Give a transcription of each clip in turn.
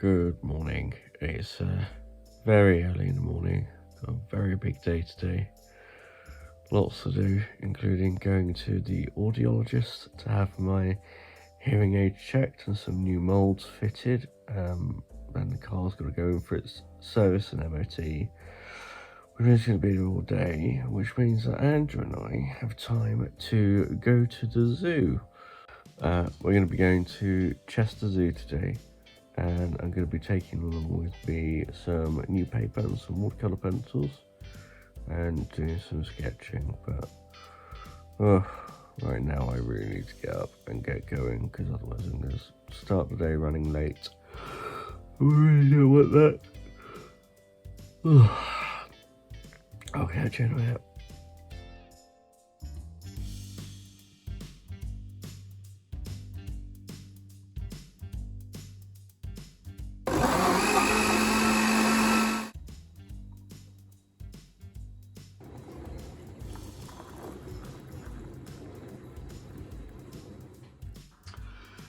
Good morning. It's very early in the morning. Got a very big day today. Lots to do, including going to the audiologist to have my hearing aid checked and some new moulds fitted. And the car's got to go in for its service and MOT. We're just going to be there all day, which means that Andrew and I have time to go to the zoo. We're going to be going to Chester Zoo today. And I'm going to be taking along with me some new paper and some watercolour pencils and doing some sketching, but right now I really need to get up and get going because otherwise I'm going to start the day running late. I really don't want that. I'll catch you in a minute.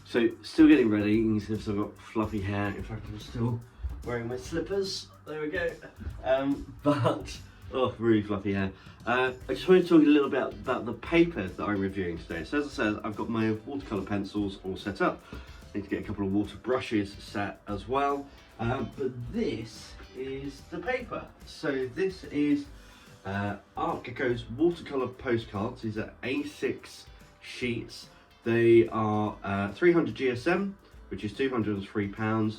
So, still getting ready. You can see I've still got fluffy hair. In fact, I'm still wearing my slippers. There we go. Really fluffy hair. I just wanted to talk a little bit about the paper that I'm reviewing today. So, as I said, I've got my watercolour pencils all set up. I need to get a couple of water brushes set as well. But this is the paper. So, this is Artgecko's watercolour postcards. These are A6 sheets. They are 300 GSM, which is £203.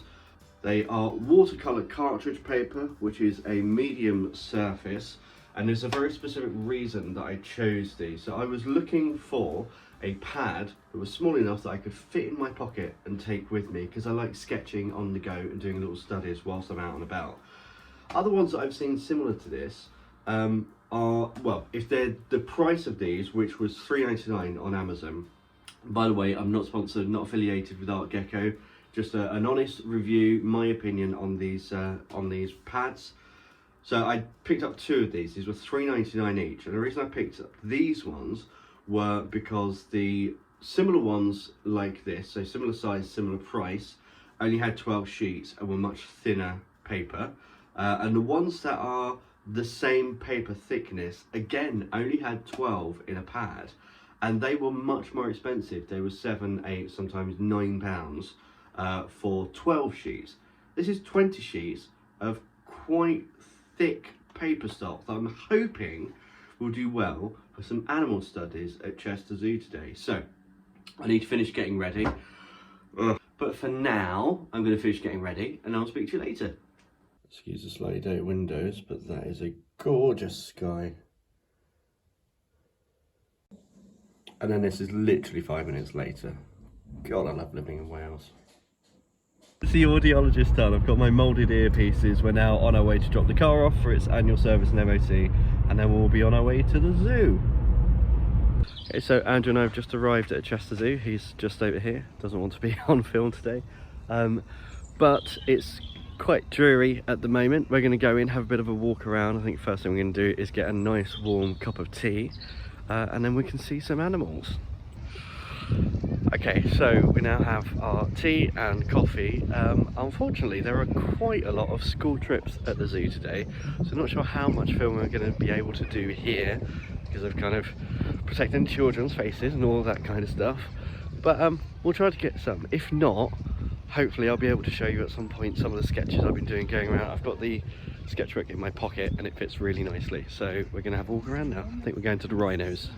They are watercolour cartridge paper, which is a medium surface. And there's a very specific reason that I chose these. So I was looking for a pad that was small enough that I could fit in my pocket and take with me, because I like sketching on the go and doing little studies whilst I'm out and about. Other ones that I've seen similar to this are, well, if they're the price of these, which was £3.99 on Amazon. By the way, I'm not sponsored, not affiliated with Artgecko, just an honest review, my opinion on these pads. So I picked up two of these. These were £3.99 each, and the reason I picked up these ones were because the similar ones like this, so similar size, similar price, only had 12 sheets and were much thinner paper. And the ones that are the same paper thickness, again, only had 12 in a pad. And they were much more expensive. They were £7, £8, sometimes £9 for 12 sheets. This is 20 sheets of quite thick paper stock that I'm hoping will do well for some animal studies at Chester Zoo today. So, I need to finish getting ready. But for now, I'm going to finish getting ready and I'll speak to you later. Excuse the slightly dirty windows, but that is a gorgeous sky. And then this is literally 5 minutes later. God, I love living in Wales. It's the audiologist done. I've got my moulded earpieces. We're now on our way to drop the car off for its annual service and MOT, and then we'll be on our way to the zoo. Okay, so Andrew and I have just arrived at Chester Zoo. He's just over here. Doesn't want to be on film today. But it's quite dreary at the moment. We're going to go in, have a bit of a walk around. I think first thing we're going to do is get a nice warm cup of tea. And then we can see some animals. Okay, so we now have our tea and coffee. Unfortunately, there are quite a lot of school trips at the zoo today, so I'm not sure how much film we're going to be able to do here because of kind of protecting children's faces and all that kind of stuff. But we'll try to get some. If not, hopefully I'll be able to show you at some point some of the sketches I've been doing going around. I've got the sketchbook in my pocket and it fits really nicely, so we're going to have a walk around now. I think we're going to the rhinos.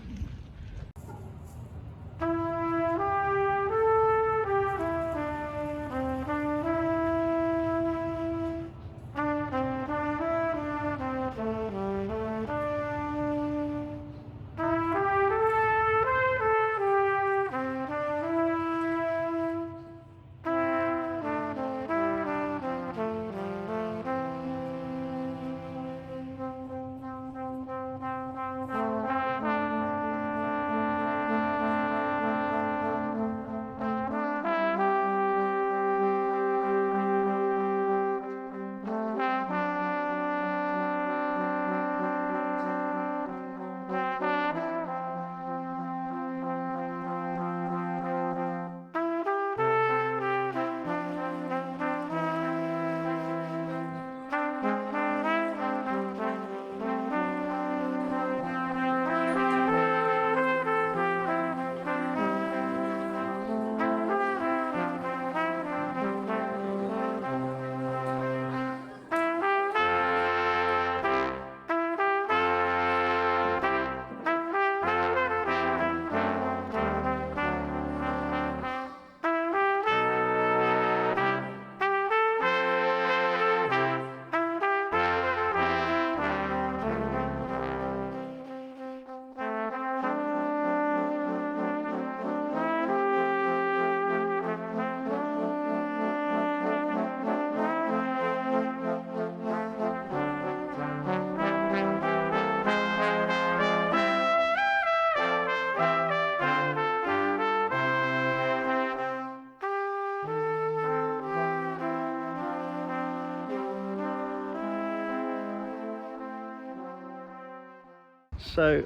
So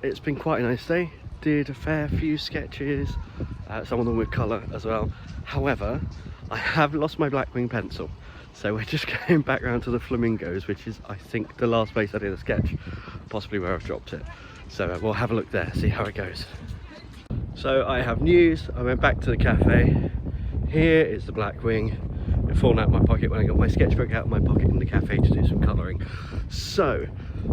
it's been quite a nice day. Did a fair few sketches, some of them with colour as well. However, I have lost my Blackwing pencil, so we're just going back round to the Flamingos, which is, I think, the last place I did a sketch, possibly where I've dropped it. So we'll have a look there, see how it goes. So I have news. I went back to the cafe. Here is the Blackwing. It fallen out of my pocket when I got my sketchbook out of my pocket in the cafe to do some colouring. So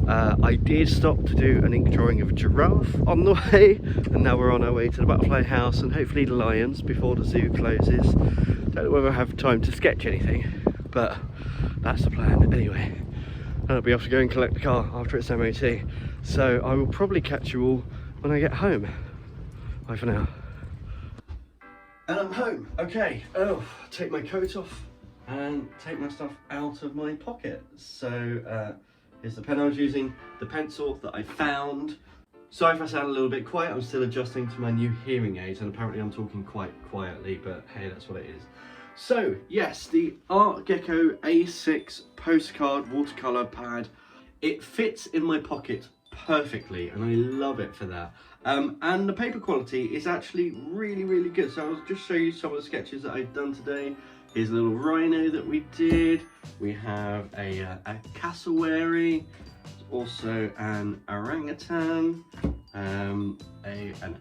I did stop to do an ink drawing of a giraffe on the way, and now we're on our way to the butterfly house and hopefully the lions before the zoo closes. Don't know whether I have time to sketch anything, but that's the plan anyway. And I'll be off to go and collect the car after its MOT. So I will probably catch you all when I get home. Bye for now. And I'm home. Okay, take my coat off and take my stuff out of my pocket. So here's the pen I was using, the pencil that I found. Sorry if I sound a little bit quiet, I'm still adjusting to my new hearing aids, and apparently I'm talking quite quietly, but hey, that's what it is. So yes, the Artgecko A6 postcard watercolour pad. It fits in my pocket perfectly, and I love it for that. And the paper quality is actually really good. So I'll just show you some of the sketches that I've done today. Here's a little rhino that we did. We have a cassowary, also an orangutan, an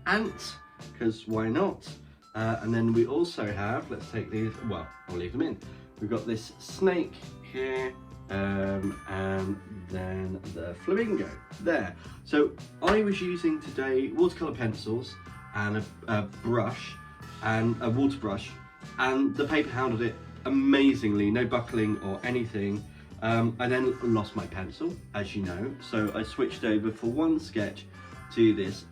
ant, because why not? And then we also have, let's take these, well, I'll leave them in. We've got this snake here, and then the flamingo there. So I was using today watercolor pencils and a brush and a water brush, and the paper handled it amazingly, no buckling or anything. I then lost my pencil, as you know, so I switched over for one sketch to this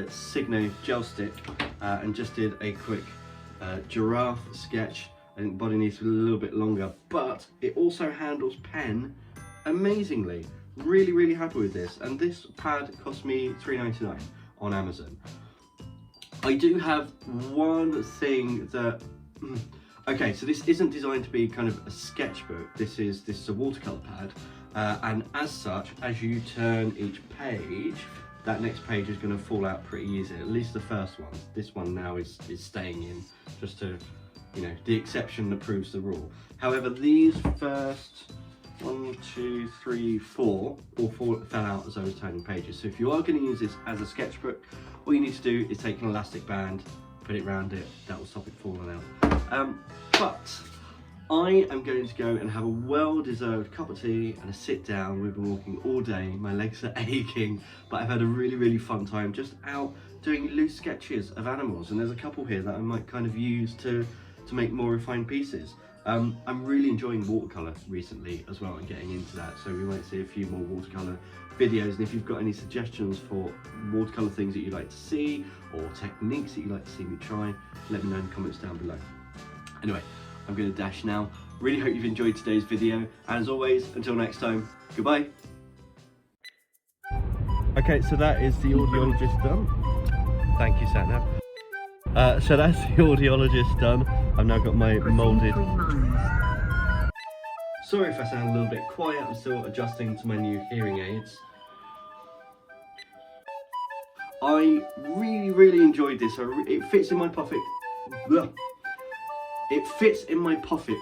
Signo gel stick and just did a quick giraffe sketch. I think the body needs to be a little bit longer, but it also handles pen amazingly. Really happy with this, and this pad cost me $3.99 on Amazon. I do have one thing that, okay, so this isn't designed to be kind of a sketchbook. This is a watercolor pad, and as such, as you turn each page, that next page is going to fall out pretty easy. At least the first one. This one now is staying in, just to, you know, the exception that proves the rule. However, these first 1, 2, 3, 4 all fell out as I was turning pages. So if you are going to use this as a sketchbook, all you need to do is take an elastic band, put it around it, that will stop it falling out. But I am going to go and have a well-deserved cup of tea and a sit down. We've been walking all day, my legs are aching, but I've had a really fun time just out doing loose sketches of animals, and there's a couple here that I might kind of use to make more refined pieces. I'm really enjoying watercolour recently as well and getting into that, so we might see a few more watercolour videos, and if you've got any suggestions for watercolour things that you'd like to see or techniques that you'd like to see me try, let me know in the comments down below. Anyway, I'm going to dash now. Really hope you've enjoyed today's video, and as always, until next time, goodbye. Okay, so that is the audiologist done. Thank you, Satnav. So that's the audiologist done. I've now got my moulded... Sorry if I sound a little bit quiet, I'm still adjusting to my new hearing aids. I really enjoyed this. It fits in my pocket. It fits in my pocket